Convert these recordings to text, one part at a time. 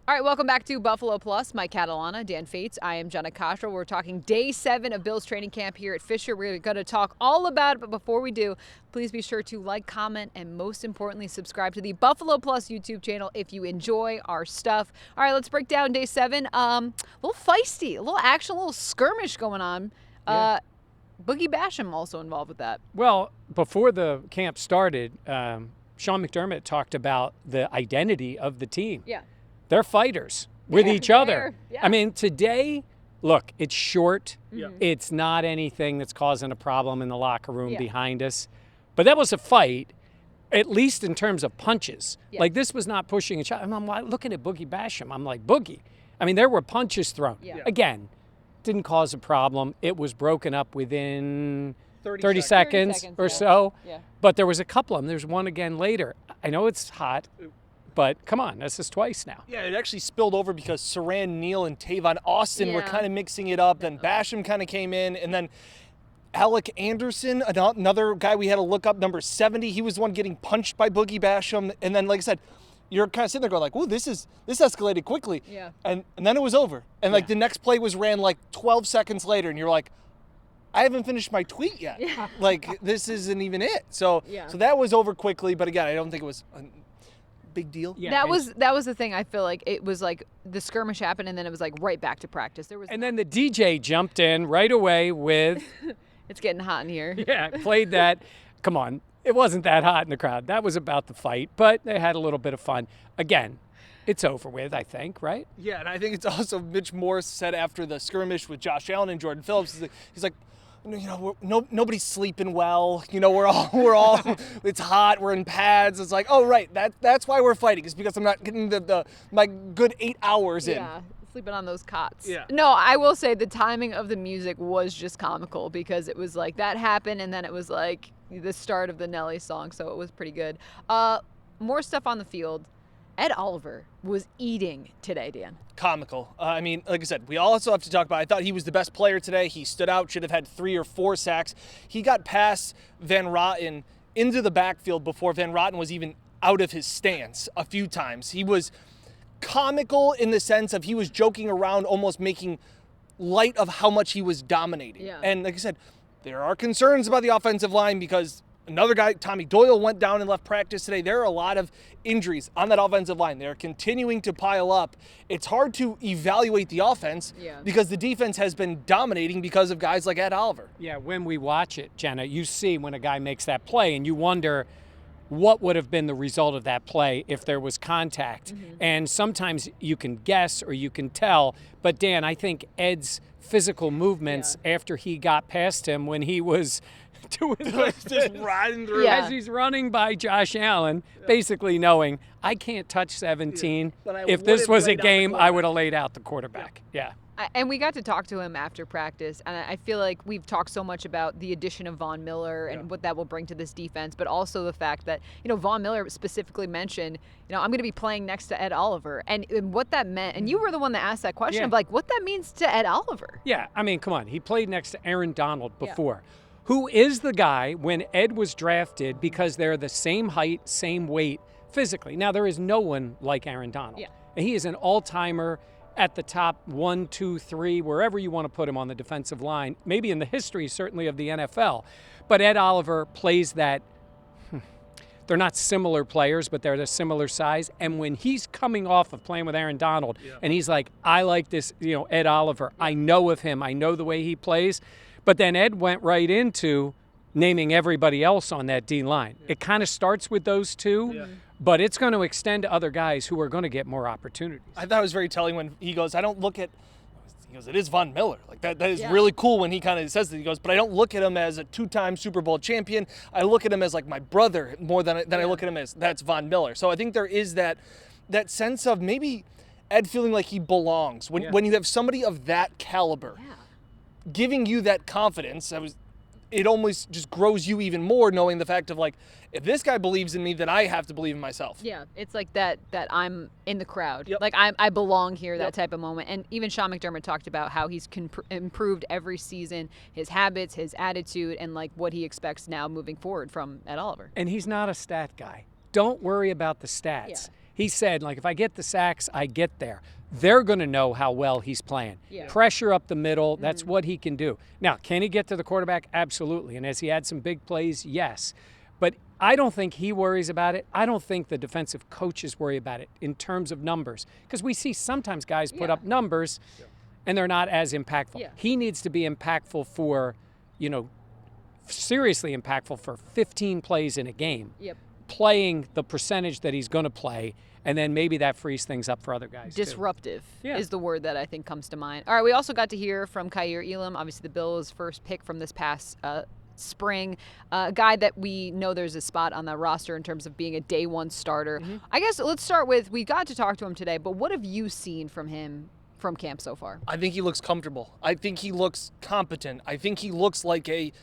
All right, welcome back to Buffalo Plus. Mike Catalana, Dan Fates. I am Jenna Cottrell. We're talking day 7 of Bill's training camp here at Fisher. We're going to talk all about it, but before we do, please be sure to like, comment, and most importantly, subscribe to the Buffalo Plus YouTube channel if you enjoy our stuff. All right, let's break down day 7. A little feisty, a little action, a little skirmish going on. Boogie Basham also involved with that. Well, before the camp started, Sean McDermott talked about the identity of the team. Yeah. They're fighters with each other. Yeah. I mean, today, look, it's short. Yeah. It's not anything that's causing a problem in the locker room behind us. But that was a fight, at least in terms of punches. Yeah. Like, this was not pushing a shot. I'm looking at Boogie Basham. I'm like, Boogie. I mean, there were punches thrown. Yeah. Again, didn't cause a problem. It was broken up within 30 seconds or so. Yeah. But there was a couple of them. There's one again later. I know it's hot. But come on, this is twice now. Yeah, it actually spilled over because Saran Neal and Tavon Austin were kind of mixing it up. Then Basham kind of came in. And then Alec Anderson, another guy we had to look up, number 70, he was the one getting punched by Boogie Basham. And then, like I said, you're kind of sitting there going like, "Ooh, this escalated quickly." Yeah. And then it was over. And like the next play was ran like 12 seconds later. And you're like, I haven't finished my tweet yet. Yeah. Like, this isn't even it. So that was over quickly. But again, I don't think it was big deal. Yeah, that was the thing. I feel like it was like the skirmish happened and then it was like right back to practice. And then the DJ jumped in right away with it's getting hot in here. Yeah, played that. Come on. It wasn't that hot in the crowd. That was about the fight, but they had a little bit of fun. Again, it's over with, I think, right? Yeah, and I think it's also Mitch Morse said after the skirmish with Josh Allen and Jordan Phillips, he's like, you know, nobody's sleeping well. You know, we're all it's hot. We're in pads. It's like, oh right, that's why we're fighting. It's because I'm not getting my good 8 hours in. Yeah, sleeping on those cots. Yeah. No, I will say the timing of the music was just comical because it was like that happened and then it was like the start of the Nelly song, so it was pretty good. More stuff on the field. Ed Oliver was eating today, Dan. Comical. I mean, like I said, we also have to talk about, I thought he was the best player today. He stood out, should have had 3 or 4 sacks. He got past Van Rotten into the backfield before Van Rotten was even out of his stance a few times. He was comical in the sense of he was joking around, almost making light of how much he was dominating. Yeah. And like I said, there are concerns about the offensive line because another guy, Tommy Doyle, went down and left practice today. There are a lot of injuries on that offensive line. They're continuing to pile up. It's hard to evaluate the offense because the defense has been dominating because of guys like Ed Oliver. Yeah, when we watch it, Jenna, you see when a guy makes that play and you wonder what would have been the result of that play if there was contact. And sometimes you can guess or you can tell. But Dan, I think Ed's physical movements after he got past him when he was just riding through. As he's running by Josh Allen, basically knowing I can't touch 17. If this was a game, I would have laid out the quarterback. Yeah. And we got to talk to him after practice, and I feel like we've talked so much about the addition of Von Miller and what that will bring to this defense, but also the fact that, you know, Von Miller specifically mentioned, you know, I'm going to be playing next to Ed Oliver, and what that meant, and you were the one that asked that question of like what that means to Ed Oliver. Yeah, I mean, come on. He played next to Aaron Donald before. Who is the guy when Ed was drafted because they're the same height, same weight physically. Now, there is no one like Aaron Donald. And he is an all-timer at the top 1, 2, 3, wherever you want to put him on the defensive line, maybe in the history, certainly, of the NFL. But Ed Oliver plays that. They're not similar players, but they're the similar size. And when he's coming off of playing with Aaron Donald, and he's like, I like this, you know, Ed Oliver. I know of him. I know the way he plays. But then Ed went right into naming everybody else on that D line. It kind of starts with those two, but it's going to extend to other guys who are going to get more opportunities. I thought it was very telling when he goes, I don't look at, he goes, it is Von Miller. Like that is really cool when he kind of says that. He goes, but I don't look at him as a 2-time Super Bowl champion. I look at him as like my brother more than I look at him as that's Von Miller. So I think there is that sense of maybe Ed feeling like he belongs when you have somebody of that caliber. Giving you that confidence, it almost just grows you even more knowing the fact of like, if this guy believes in me, then I have to believe in myself. Yeah, it's like that I'm in the crowd. Like I belong here, that type of moment. And even Sean McDermott talked about how he's improved every season, his habits, his attitude, and like what he expects now moving forward from Ed Oliver. And he's not a stat guy. Don't worry about the stats. He said, like, if I get the sacks, I get there. They're going to know how well he's playing. Yeah. Pressure up the middle, that's what he can do. Now, can he get to the quarterback? Absolutely. And has he had some big plays? Yes. But I don't think he worries about it. I don't think the defensive coaches worry about it in terms of numbers. Because we see sometimes guys put up numbers and they're not as impactful. Yeah. He needs to be impactful for, seriously impactful for 15 plays in a game. Yep. Playing the percentage that he's going to play, and then maybe that frees things up for other guys. Disruptive is the word that I think comes to mind. All right, we also got to hear from KAIIR Elam, obviously the Bills' first pick from this past spring, a guy that we know there's a spot on that roster in terms of being a day one starter. I guess let's start with, we got to talk to him today, but what have you seen from him from camp so far? I think he looks comfortable. I think he looks competent. I think he looks like a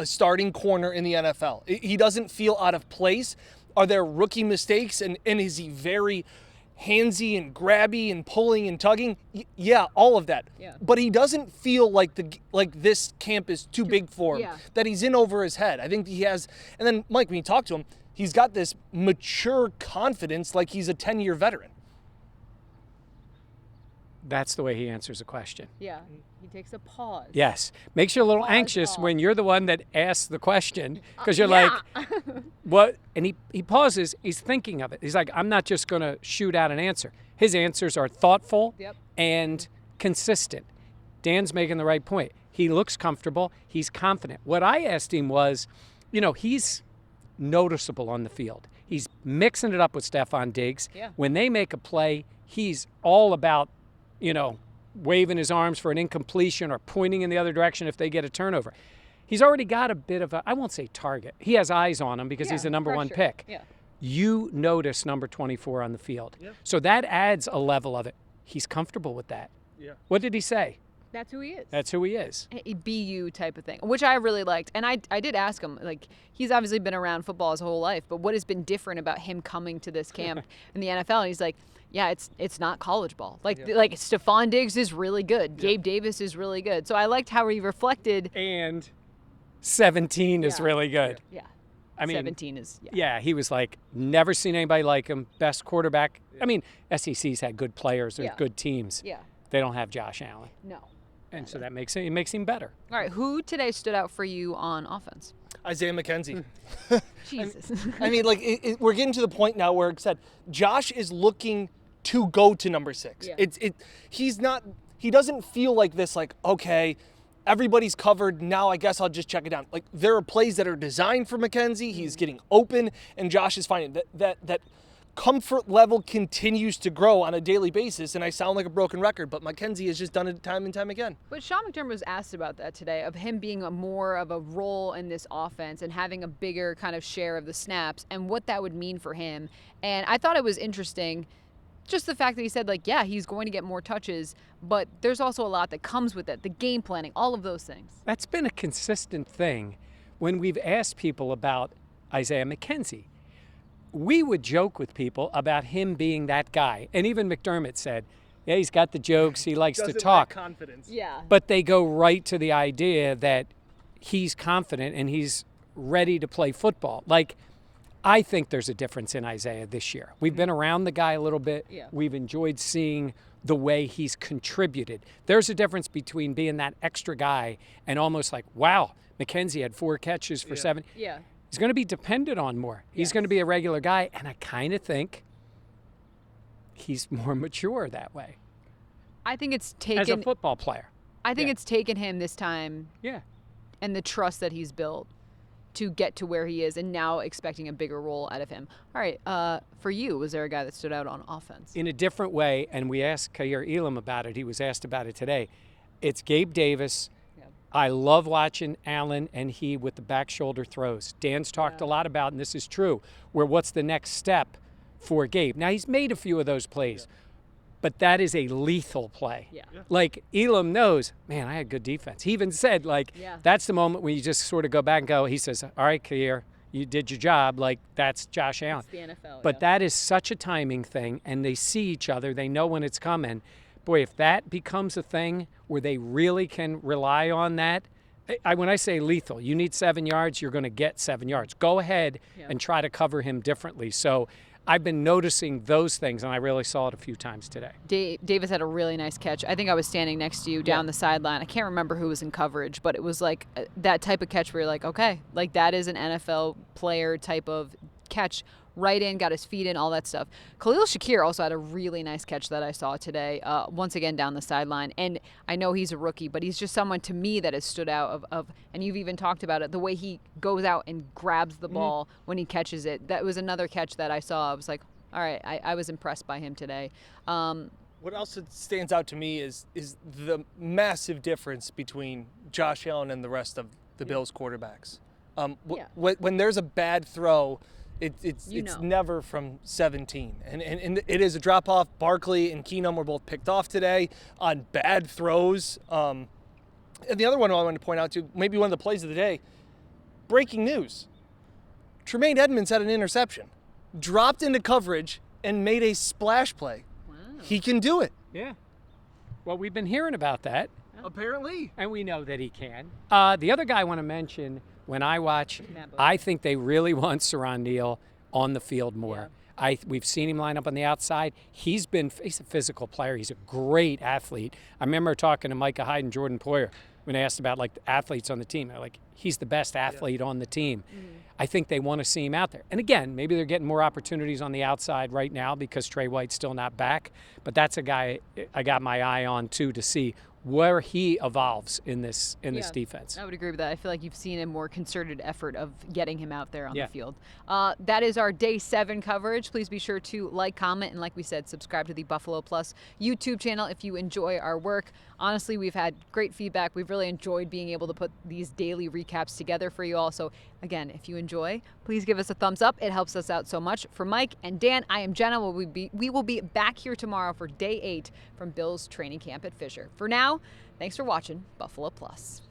starting corner in the NFL. He doesn't feel out of place. Are there rookie mistakes, and is he very handsy and grabby and pulling and tugging? Yeah, all of that. Yeah. But he doesn't feel like this camp is too big for him, that he's in over his head. I think he has. And then, Mike, when you talk to him, he's got this mature confidence like he's a 10-year veteran. That's the way he answers a question. Yeah, he takes a pause. Yes. Makes you a little anxious when you're the one that asks the question, because you're like, what? And he pauses. He's thinking of it. He's like, I'm not just going to shoot out an answer. His answers are thoughtful and consistent. Dan's making the right point. He looks comfortable. He's confident. What I asked him was, he's noticeable on the field. He's mixing it up with Stephon Diggs. Yeah. When they make a play, he's all about waving his arms for an incompletion or pointing in the other direction if they get a turnover. He's already got a bit of I won't say target. He has eyes on him because he's the number one pick. Yeah. You notice number 24 on the field. Yeah. So that adds a level of it. He's comfortable with that. Yeah. What did he say? That's who he is. That's who he is. A BU type of thing, which I really liked. And I did ask him, like, he's obviously been around football his whole life, but what has been different about him coming to this camp in the NFL? And he's like, yeah, it's not college ball. Like Stephon Diggs is really good. Gabe Davis is really good. So I liked how he reflected. And 17 is really good. Yeah. I mean, 17 is, he was like, never seen anybody like him. Best quarterback. I mean, SEC's had good players. There's good teams. Yeah. They don't have Josh Allen. No. And so that makes him better. All right, who today stood out for you on offense? Isaiah McKenzie. Jesus. I mean, we're getting to the point now where it said Josh is looking to go to number 6. Yeah. He doesn't feel like this, like, okay, everybody's covered, now I guess I'll just check it down. Like, there are plays that are designed for McKenzie. He's getting open, and Josh is finding that comfort level continues to grow on a daily basis, and I sound like a broken record, but McKenzie has just done it time and time again. But Sean McDermott was asked about that today, of him being more of a role in this offense and having a bigger kind of share of the snaps and what that would mean for him. And I thought it was interesting, just the fact that he said, like, yeah, he's going to get more touches, but there's also a lot that comes with it, the game planning, all of those things. That's been a consistent thing when we've asked people about Isaiah McKenzie. We would joke with people about him being that guy. And even McDermott said, yeah, he's got the jokes, he likes to talk. Confidence. Yeah. But they go right to the idea that he's confident and he's ready to play football. Like, I think there's a difference in Isaiah this year. We've been around the guy a little bit. Yeah. We've enjoyed seeing the way he's contributed. There's a difference between being that extra guy and almost like, wow, McKenzie had 4 catches for 7. Yeah. He's going to be dependent on more. He's going to be a regular guy, and I kind of think he's more mature that way. I think it's taken as a football player. I think it's taken him this time. Yeah. And the trust that he's built to get to where he is, and now expecting a bigger role out of him. All right, for you, was there a guy that stood out on offense? In a different way, and we asked KAIIR Elam about it. He was asked about it today. It's Gabe Davis. I love watching Allen and he with the back shoulder throws. Dan's talked a lot about, and this is true, where what's the next step for Gabe. Now, he's made a few of those plays, but that is a lethal play. Yeah. Like, Elam knows, man, I had good defense. He even said, like, that's the moment when you just sort of go back and go, he says, all right, KAIIR, you did your job. Like, that's Josh Allen. It's the NFL. But that is such a timing thing, and they see each other. They know when it's coming. Boy, if that becomes a thing where they really can rely on that, when I say lethal, you need 7 yards, you're going to get 7 yards. Go ahead and try to cover him differently. So I've been noticing those things, and I really saw it a few times today. Davis had a really nice catch. I think I was standing next to you down the sideline. I can't remember who was in coverage, but it was like that type of catch where you're like, okay, like that is an NFL player type of catch. Right in, got his feet in, all that stuff. Khalil Shakir also had a really nice catch that I saw today, once again down the sideline. And I know he's a rookie, but he's just someone to me that has stood out and you've even talked about it, the way he goes out and grabs the ball when he catches it. That was another catch that I saw. I was like, all right, I was impressed by him today. What else stands out to me is the massive difference between Josh Allen and the rest of the Bills quarterbacks. When there's a bad throw, it's never from 17. And it is a drop-off. Barkley and Keenum were both picked off today on bad throws. And the other one I wanted to point out to, maybe one of the plays of the day, breaking news. Tremaine Edmonds had an interception, dropped into coverage, and made a splash play. Wow. He can do it. Yeah. Well, we've been hearing about that. Apparently. And we know that he can. The other guy I want to mention, when I watch, I think they really want Saran Neal on the field more. Yeah. We've seen him line up on the outside. He's a physical player. He's a great athlete. I remember talking to Micah Hyde and Jordan Poyer when they asked about like the athletes on the team. They're like, he's the best athlete on the team. I think they want to see him out there. And again, maybe they're getting more opportunities on the outside right now because Trey White's still not back. But that's a guy I got my eye on too, to see where he evolves in this defense. I would agree with that. I feel like you've seen a more concerted effort of getting him out there on the field. That is our Day 7 coverage. Please be sure to like, comment, and like we said, subscribe to the Buffalo Plus YouTube channel if you enjoy our work. Honestly, we've had great feedback. We've really enjoyed being able to put these daily recaps together for you all. So again, if you enjoy, please give us a thumbs up. It helps us out so much. For Mike and Dan, I am Jenna. We will be back here tomorrow for Day 8 from Bills training camp at Fisher. For now, thanks for watching Buffalo Plus.